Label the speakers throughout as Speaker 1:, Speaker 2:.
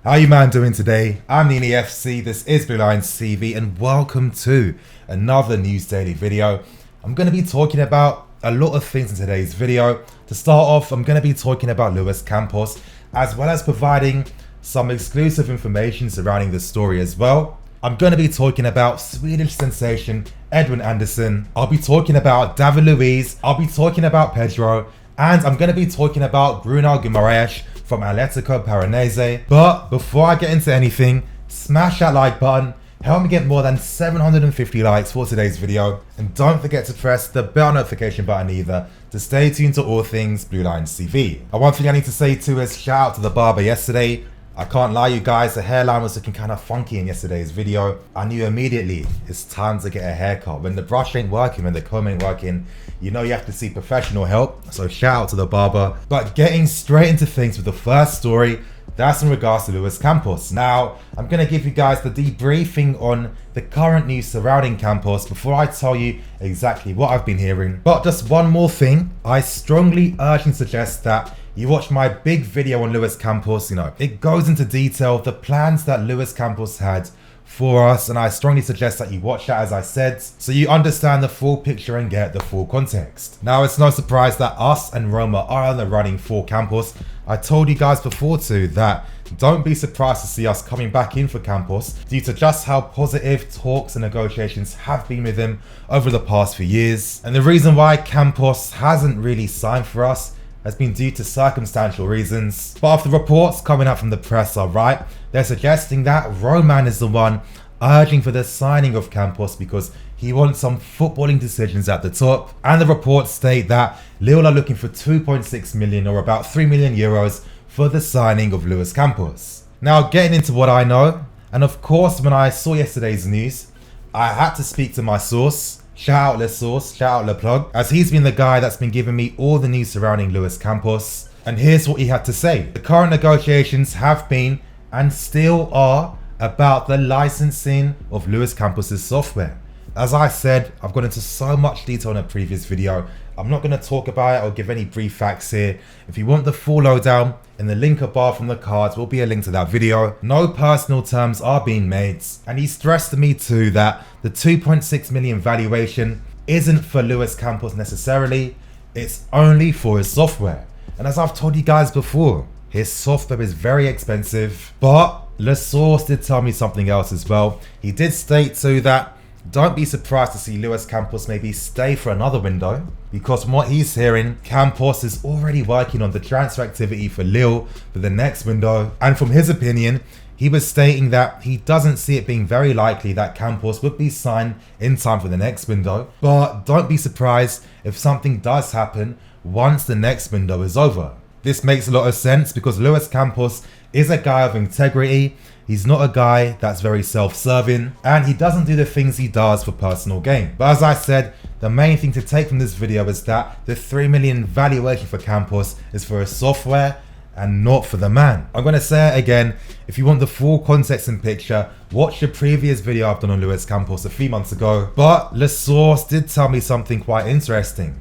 Speaker 1: How you man doing today? I'm Nini FC, this is Blue Lions TV, and welcome to another News Daily video. I'm going to be talking about a lot of things in today's video. To start off, I'm going to be talking about Luiz Campos, as well as providing some exclusive information surrounding the story as well. I'm going to be talking about Swedish sensation Edwin Andersson. I'll be talking about David Luiz. I'll be talking about Pedro. And I'm going to be talking about Bruno Guimaraes from Atletico Paranaense. But before I get into anything, smash that like button. Help me get more than 750 likes for today's video. And don't forget to press the bell notification button either to stay tuned to all things Blue Lions TV. And one thing I need to say too is shout out to the barber yesterday. I can't lie you guys, the hairline was looking kind of funky in yesterday's video. I knew immediately it's time to get a haircut. When the brush ain't working, when the comb ain't working, you know you have to seek professional help. So shout out to the barber. But getting straight into things with the first story, that's in regards to Luiz Campos. Now, I'm going to give you guys the debriefing on the current news surrounding Campos before I tell you exactly what I've been hearing. But just one more thing, I strongly urge and suggest that you watch my big video on Luiz Campos. It goes into detail the plans that Luiz Campos had for us, and I strongly suggest that you watch that, as I said, so you understand the full picture and get the full context. Now, it's no surprise that us and Roma are on the running for Campos. I told you guys before too that don't be surprised to see us coming back in for Campos due to just how positive talks and negotiations have been with him over the past few years. And the reason why Campos hasn't really signed for us has been due to circumstantial reasons. But if the reports coming out from the press are right, they're suggesting that Roman is the one urging for the signing of Campos because he wants some footballing decisions at the top. And the reports state that Lille are looking for 2.6 million or about 3 million euros for the signing of Luiz Campos. Now, getting into what I know, and of course when I saw yesterday's news, I had to speak to my source. Shout out Le Source, shout out Le Plug, as he's been the guy that's been giving me all the news surrounding Luiz Campos. And here's what he had to say. The current negotiations have been and still are about the licensing of Luiz Campos' software. As I said, I've gone into so much detail in a previous video. I'm not going to talk about it or give any brief facts here. If you want the full lowdown, in the link above from the cards will be a link to that video. No personal terms are being made. And he stressed to me too that the 2.6 million valuation isn't for Luiz Campos necessarily. It's only for his software. And as I've told you guys before, his software is very expensive. But Le Source did tell me something else as well. He did state too that don't be surprised to see Luiz Campos maybe stay for another window, because from what he's hearing, Campos is already working on the transfer activity for Lille for the next window. And from his opinion, he was stating that he doesn't see it being very likely that Campos would be signed in time for the next window. But don't be surprised if something does happen once the next window is over. This makes a lot of sense because Luiz Campos is a guy of integrity. He's not a guy that's very self-serving, and he doesn't do the things he does for personal gain. But as I said, the main thing to take from this video is that the 3 million valuation for Campos is for his software and not for the man. I'm going to say it again, if you want the full context and picture, watch the previous video I've done on Luiz Campos a few months ago. But Le Source did tell me something quite interesting.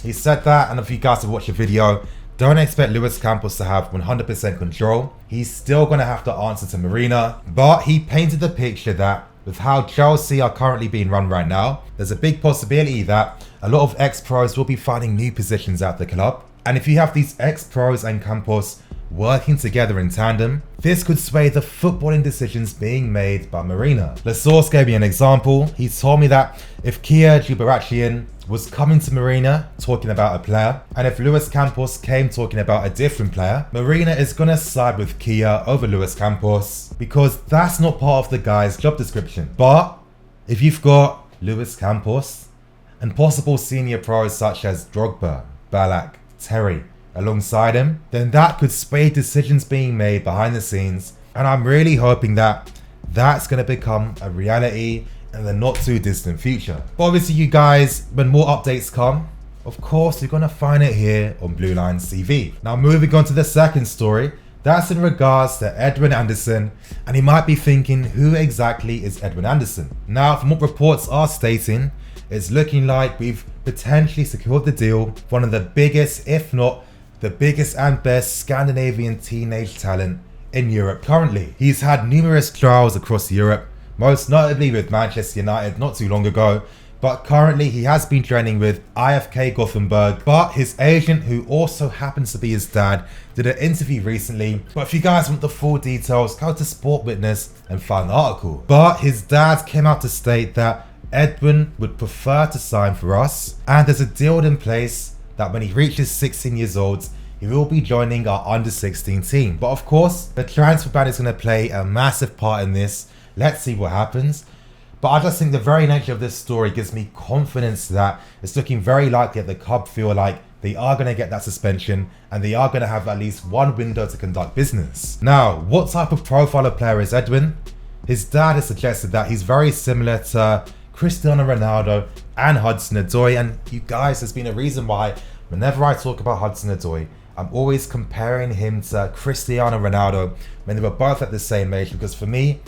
Speaker 1: He said that, and if you guys have watched the video, don't expect Luiz Campos to have 100% control. He's still going to have to answer to Marina. But he painted the picture that with how Chelsea are currently being run right now, there's a big possibility that a lot of ex-pros will be finding new positions at the club. And if you have these ex-pros and Campos working together in tandem, this could sway the footballing decisions being made by Marina. Le Source gave me an example. He told me that if Kia Jubarachian was coming to Marina talking about a player, and if Luiz Campos came talking about a different player, Marina is going to side with Kia over Luiz Campos because that's not part of the guy's job description. But if you've got Luiz Campos and possible senior pros such as Drogba, Ballack, Terry alongside him, then that could sway decisions being made behind the scenes. And I'm really hoping that that's going to become a reality in the not too distant future. But obviously you guys, when more updates come, of course you're going to find it here on Blue Lions TV. Now moving on to the second story, that's in regards to Edwin Andersson, and you might be thinking, who exactly is Edwin Andersson? Now from what reports are stating, it's looking like we've potentially secured the deal for one of the biggest, if not the biggest and best Scandinavian teenage talent in Europe currently. He's had numerous trials across Europe, most notably with Manchester United not too long ago, but currently he has been training with IFK Gothenburg. But his agent, who also happens to be his dad, did an interview recently. But if you guys want the full details, go to Sport Witness and find the article. But his dad came out to state that Edwin would prefer to sign for us, and there's a deal in place that when he reaches 16 years old, he will be joining our under 16 team. But of course, the transfer ban is going to play a massive part in this. Let's see what happens. But I just think the very nature of this story gives me confidence that it's looking very likely that the club feel like they are going to get that suspension and they are going to have at least one window to conduct business. Now, what type of profile of player is Edwin? His dad has suggested that he's very similar to Cristiano Ronaldo and Hudson-Odoi. And you guys, there's been a reason why whenever I talk about Hudson-Odoi, I'm always comparing him to Cristiano Ronaldo when they were both at the same age, because for me,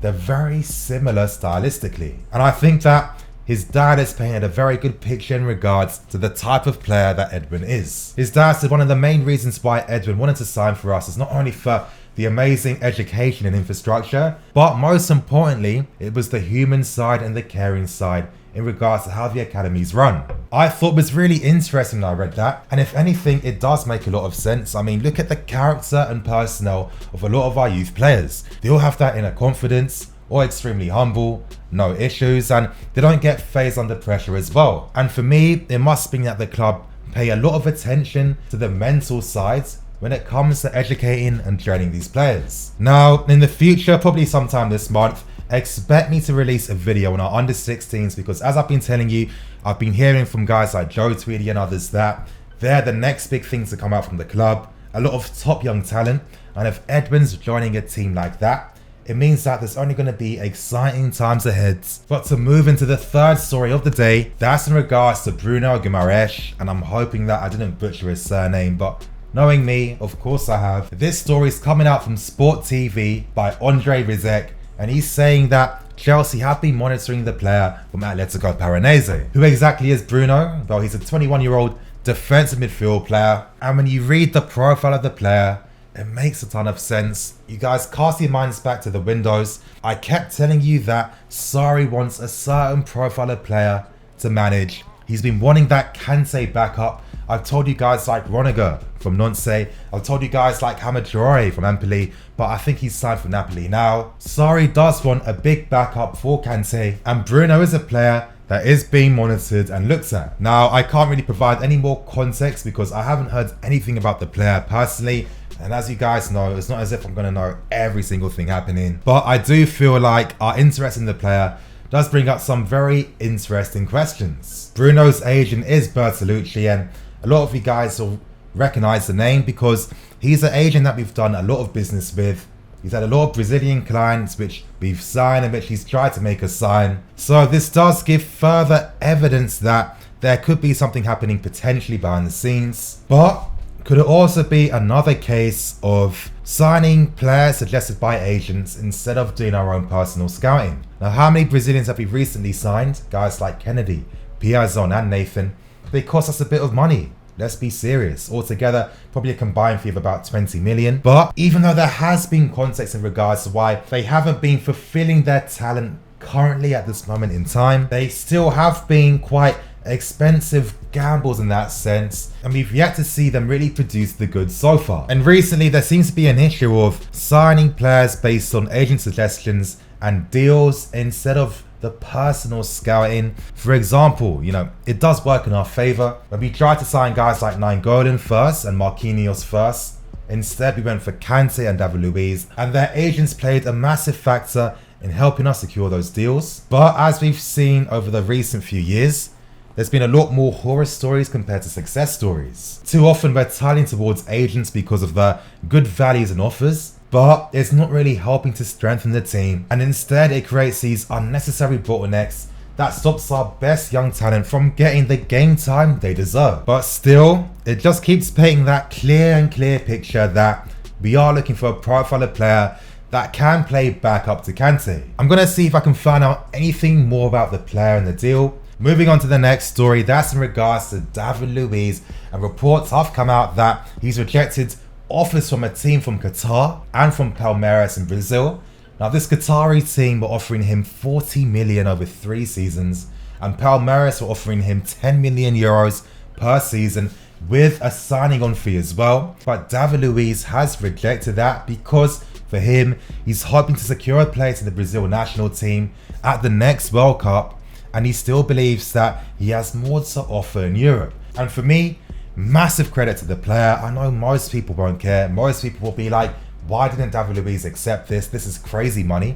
Speaker 1: they're very similar stylistically. And I think that his dad has painted a very good picture in regards to the type of player that Edwin is. His dad said one of the main reasons why Edwin wanted to sign for us is not only for the amazing education and infrastructure, but most importantly, it was the human side and the caring side in regards to how the academy's run. I thought it was really interesting when I read that, and if anything, it does make a lot of sense. I mean, look at the character and personnel of a lot of our youth players. They all have that inner confidence, or extremely humble, no issues, and they don't get phased under pressure as well. And for me, it must mean that the club pay a lot of attention to the mental sides when it comes to educating and training these players. Now, in the future, probably sometime this month, expect me to release a video on our under 16s, because as I've been telling you, I've been hearing from guys like Joe Tweedy and others that they're the next big things to come out from the club, a lot of top young talent, and if Edwin's joining a team like that, it means that there's only going to be exciting times ahead. But to move into the third story of the day, that's in regards to Bruno Guimaraes, and I'm hoping that I didn't butcher his surname, but knowing me, of course I have. This story is coming out from Sport TV by Andre Rizek, and he's saying that Chelsea have been monitoring the player from Atletico Paranaense. Who exactly is Bruno? Well, he's a 21-year-old defensive midfield player, and when you read the profile of the player, it makes a ton of sense. You guys cast your minds back to the windows. I kept telling you that Sarri wants a certain profile of player to manage. He's been wanting that Kante backup. I've told you guys like Roniger from Nantes. I've told you guys like Hamid Traore from Empoli, but I think he's signed for Napoli now. Sarri does want a big backup for Kante, and Bruno is a player that is being monitored and looked at. Now, I can't really provide any more context because I haven't heard anything about the player personally, and as you guys know, it's not as if I'm going to know every single thing happening, but I do feel like our interest in the player does bring up some very interesting questions. Bruno's agent is Bertolucci, and a lot of you guys will recognize the name because he's an agent that we've done a lot of business with. He's had a lot of Brazilian clients which we've signed and which he's tried to make us sign. So this does give further evidence that there could be something happening potentially behind the scenes. But could it also be another case of signing players suggested by agents instead of doing our own personal scouting? Now, how many Brazilians have we recently signed? Guys like Kennedy, Piazon and Nathan. They cost us a bit of money. Let's be serious. Altogether, probably a combined fee of about 20 million. But even though there has been context in regards to why they haven't been fulfilling their talent currently at this moment in time, they still have been quite expensive gambles in that sense, and we've yet to see them really produce the goods so far. And recently there seems to be an issue of signing players based on agent suggestions and deals instead of the personal scouting. For example, it does work in our favor. When we tried to sign guys like Nainggolan first and Marquinhos first, instead we went for Kante and David Luiz, and their agents played a massive factor in helping us secure those deals. But as we've seen over the recent few years, there's been a lot more horror stories compared to success stories. Too often we're turning towards agents because of the good values and offers, but it's not really helping to strengthen the team, and instead it creates these unnecessary bottlenecks that stops our best young talent from getting the game time they deserve. But still, it just keeps painting that clear picture that we are looking for a profile of player that can play back up to Kante. I'm gonna see if I can find out anything more about the player and the deal. Moving on to the next story, that's in regards to David Luiz, and reports have come out that he's rejected offers from a team from Qatar and from Palmeiras in Brazil. Now this Qatari team were offering him 40 million over 3 seasons, and Palmeiras were offering him 10 million euros per season with a signing on fee as well. But David Luiz has rejected that because for him, he's hoping to secure a place in the Brazil national team at the next World Cup, and he still believes that he has more to offer in Europe. And for me, massive credit to the player. I know most people won't care. Most people will be like, why didn't David Luiz accept this? This is crazy money.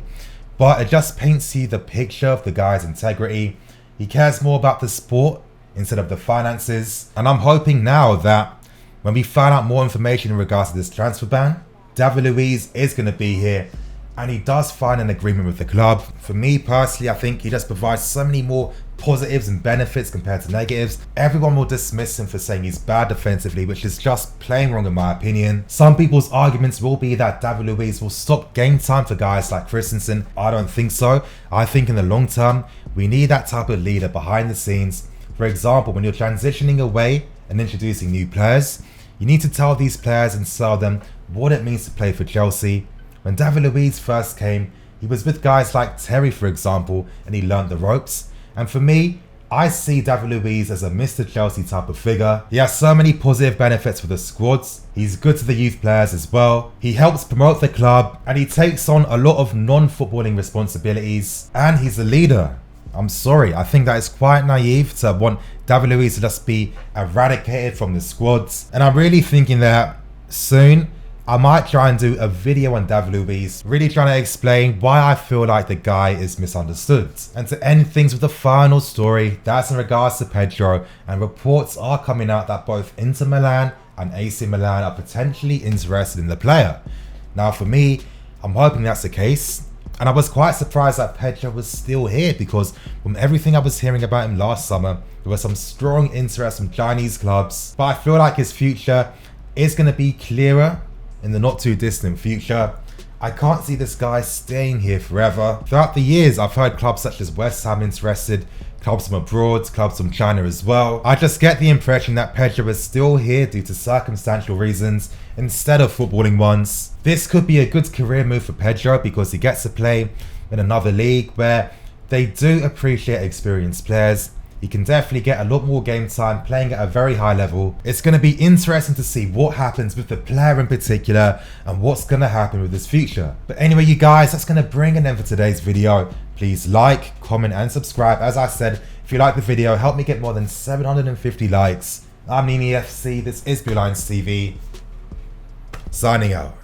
Speaker 1: But it just paints you the picture of the guy's integrity. He cares more about the sport instead of the finances. And I'm hoping now that when we find out more information in regards to this transfer ban, David Luiz is going to be here and he does find an agreement with the club. For me personally, I think he just provides so many more positives and benefits compared to negatives. Everyone will dismiss him for saying he's bad defensively, which is just plain wrong in my opinion. Some people's arguments will be that David Luiz will stop game time for guys like Christensen. I don't think so. I think in the long term, we need that type of leader behind the scenes. For example, when you're transitioning away and introducing new players, you need to tell these players and sell them what it means to play for Chelsea. When David Luiz first came, he was with guys like Terry, for example, and he learnt the ropes. And for me, I see David Luiz as a Mr. Chelsea type of figure. He has so many positive benefits for the squads. He's good to the youth players as well. He helps promote the club and he takes on a lot of non-footballing responsibilities. And he's a leader. I'm sorry, I think that is quite naive to want David Luiz to just be eradicated from the squads. And I'm really thinking that soon, I might try and do a video on David Luiz, really trying to explain why I feel like the guy is misunderstood. And to end things with the final story, that's in regards to Pedro, and reports are coming out that both Inter Milan and AC Milan are potentially interested in the player. Now for me, I'm hoping that's the case, and I was quite surprised that Pedro was still here because from everything I was hearing about him last summer, there was some strong interest from Chinese clubs, but I feel like his future is going to be clearer in the not too distant future. I can't see this guy staying here forever. Throughout the years, I've heard clubs such as West Ham interested, clubs from abroad, clubs from China as well. I just get the impression that Pedro is still here due to circumstantial reasons instead of footballing ones. This could be a good career move for Pedro because he gets to play in another league where they do appreciate experienced players. He can definitely get a lot more game time playing at a very high level. It's going to be interesting to see what happens with the player in particular and what's going to happen with his future. But anyway, you guys, that's going to bring an end for today's video. Please like, comment and subscribe. As I said, if you like the video, help me get more than 750 likes. I'm NiniFC, this is Blue Lions TV, signing out.